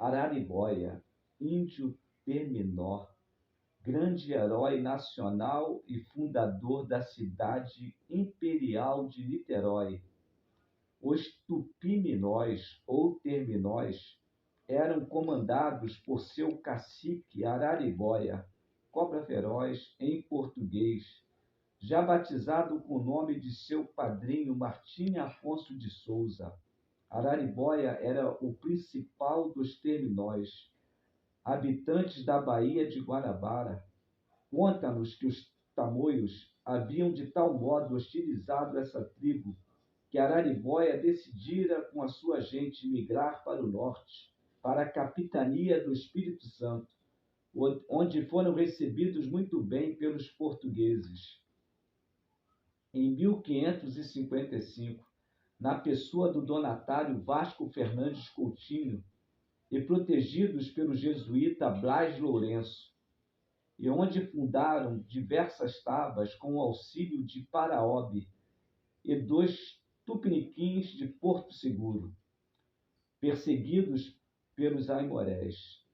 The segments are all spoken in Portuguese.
Araribóia, índio Terminó, grande herói nacional e fundador da cidade imperial de Niterói. Os tupiminós ou terminós eram comandados por seu cacique Araribóia, cobra feroz em português, já batizado com o nome de seu padrinho Martim Afonso de Souza. Araribóia era o principal dos terminós, habitantes da Baía de Guanabara. Conta-nos que os tamoios haviam de tal modo hostilizado essa tribo que Araribóia decidira com a sua gente migrar para o norte, para a capitania do Espírito Santo, onde foram recebidos muito bem pelos portugueses. Em 1555, na pessoa do donatário Vasco Fernandes Coutinho, e protegidos pelo jesuíta Blas Lourenço, e onde fundaram diversas tabas com o auxílio de Paraobe e dos tupiniquins de Porto Seguro, perseguidos pelos aimorés,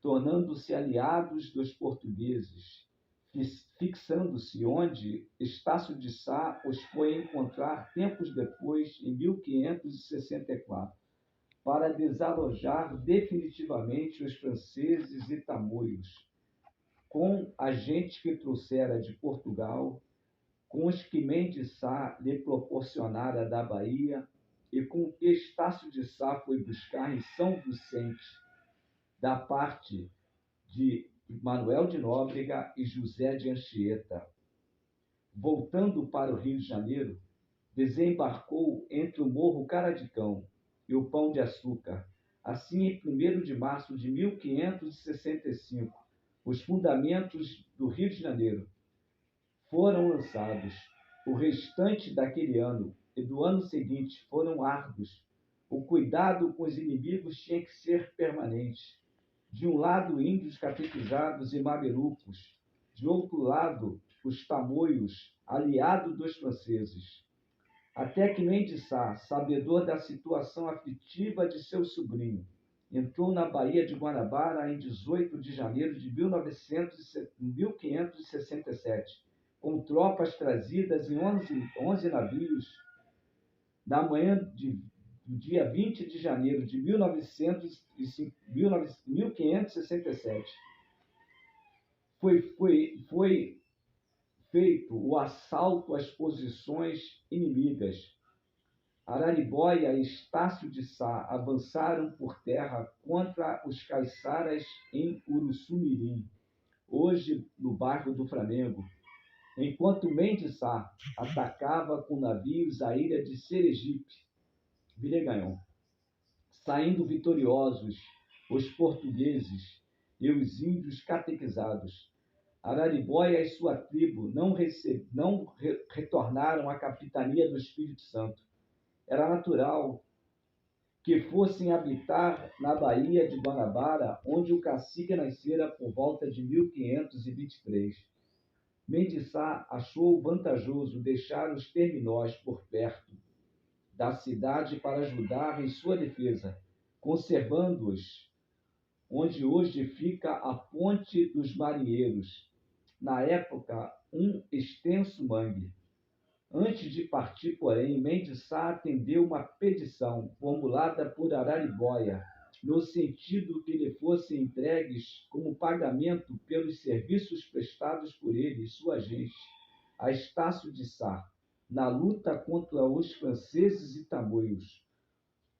tornando-se aliados dos portugueses, fixando-se onde Estácio de Sá os foi encontrar tempos depois, em 1564, para desalojar definitivamente os franceses e tamoios, com a gente que trouxera de Portugal, com os que Mendes Sá lhe proporcionara da Bahia e com o que Estácio de Sá foi buscar em São Vicente, da parte de Manuel de Nóbrega e José de Anchieta. Voltando para o Rio de Janeiro, desembarcou entre o Morro Caradicão e o Pão de Açúcar. Assim, em 1º de março de 1565, os fundamentos do Rio de Janeiro foram lançados. O restante daquele ano e do ano seguinte foram árduos. O cuidado com os inimigos tinha que ser permanente. De um lado, índios catequizados e mamelucos. De outro lado, os tamoios, aliados dos franceses. Até que Mendes Sá, sabedor da situação aflitiva de seu sobrinho, entrou na Baía de Guanabara em 18 de janeiro de 1567, com tropas trazidas em 11 navios. Na manhã do dia 20 de janeiro de 1567, foi feito o assalto às posições inimigas. Araribóia e Estácio de Sá avançaram por terra contra os caiçaras em Uruçumirim, hoje no bairro do Flamengo, enquanto Mendes Sá atacava com navios a ilha de Sergipe, Vileganhão. Saindo vitoriosos os portugueses e os índios catequizados, Araribóia e sua tribo não retornaram à capitania do Espírito Santo. Era natural que fossem habitar na Baía de Guanabara, onde o cacique nascera por volta de 1523. Mendes Sá achou vantajoso deixar os terminós por perto da cidade para ajudar em sua defesa, conservando-os onde hoje fica a Ponte dos Marinheiros, na época um extenso mangue. Antes de partir, porém, Mendes Sá atendeu uma petição formulada por Araribóia, no sentido que lhe fossem entregues como pagamento pelos serviços prestados por ele e sua gente a Estácio de Sá, na luta contra os franceses e tamoios,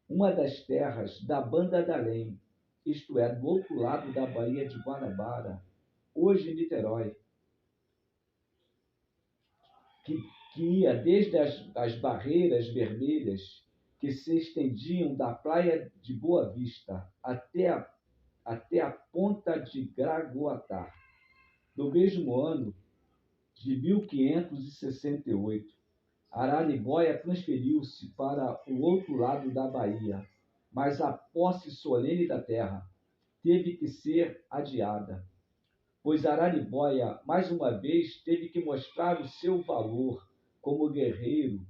uma das terras da Banda da Além, isto é, do outro lado da Baía de Guanabara, hoje Niterói, que ia desde as barreiras vermelhas que se estendiam da praia de Boa Vista até a ponta de Gragoatá. No mesmo ano de 1568, Araribóia transferiu-se para o outro lado da Bahia, mas a posse solene da terra teve que ser adiada, pois Araribóia, mais uma vez, teve que mostrar o seu valor como guerreiro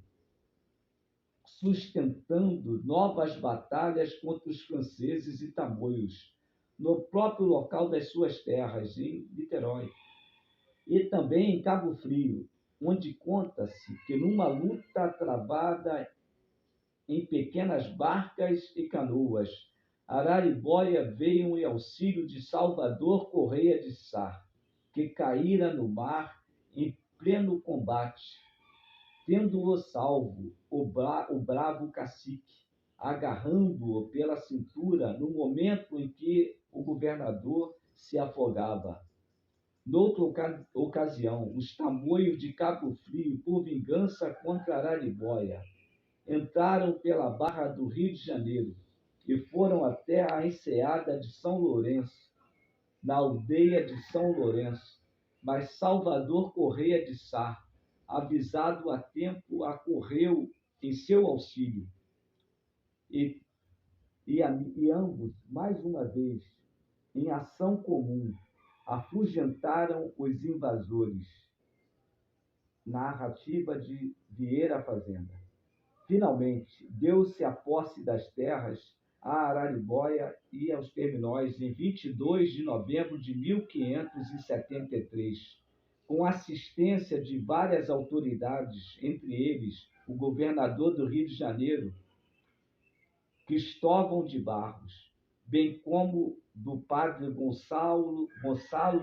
sustentando novas batalhas contra os franceses e tamoios, no próprio local das suas terras, em Niterói, e também em Cabo Frio, onde conta-se que numa luta travada em pequenas barcas e canoas, Araribóia veio em auxílio de Salvador Correia de Sá, que caíra no mar em pleno combate, tendo-o salvo o bravo cacique, agarrando-o pela cintura no momento em que o governador se afogava. Noutra ocasião, os tamoios de Cabo Frio, por vingança contra Araribóia, entraram pela Barra do Rio de Janeiro e foram até a enseada de São Lourenço, na aldeia de São Lourenço, mas Salvador Correia de Sá, avisado a tempo, acorreu em seu auxílio, e, e ambos, mais uma vez, em ação comum, afugentaram os invasores. Narrativa de Vieira Fazenda. Finalmente, deu-se a posse das terras a Araribóia e aos Terminóis em 22 de novembro de 1573, com assistência de várias autoridades, entre eles o governador do Rio de Janeiro, Cristóvão de Barros, bem como do padre Gonçalo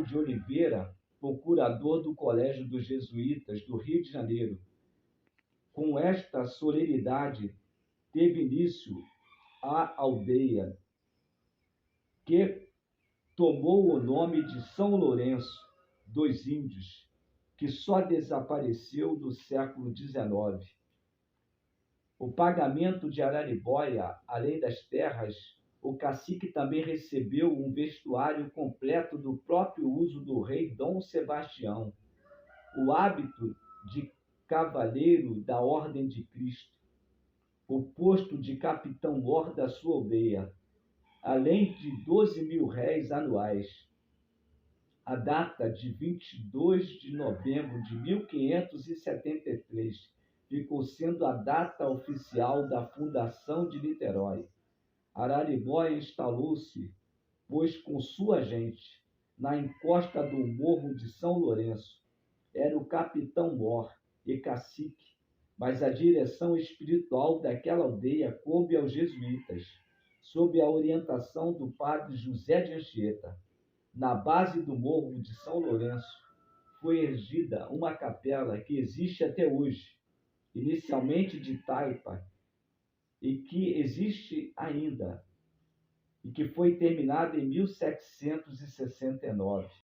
de Oliveira, procurador do Colégio dos Jesuítas do Rio de Janeiro. Com esta solenidade teve início a aldeia, que tomou o nome de São Lourenço dos Índios, que só desapareceu no século XIX. O pagamento de Araribóia, além das terras, o cacique também recebeu um vestuário completo do próprio uso do rei Dom Sebastião, o hábito de cavaleiro da Ordem de Cristo, o posto de capitão-mor da sua aldeia, além de 12.000 réis anuais. A data de 22 de novembro de 1573 ficou sendo a data oficial da fundação de Niterói. Araribóia instalou-se, pois, com sua gente, na encosta do Morro de São Lourenço. Era o capitão-mor e cacique, mas a direção espiritual daquela aldeia coube aos jesuítas, sob a orientação do padre José de Anchieta. Na base do Morro de São Lourenço foi erigida uma capela que existe até hoje, inicialmente de taipa, e que existe ainda, e que foi terminada em 1769.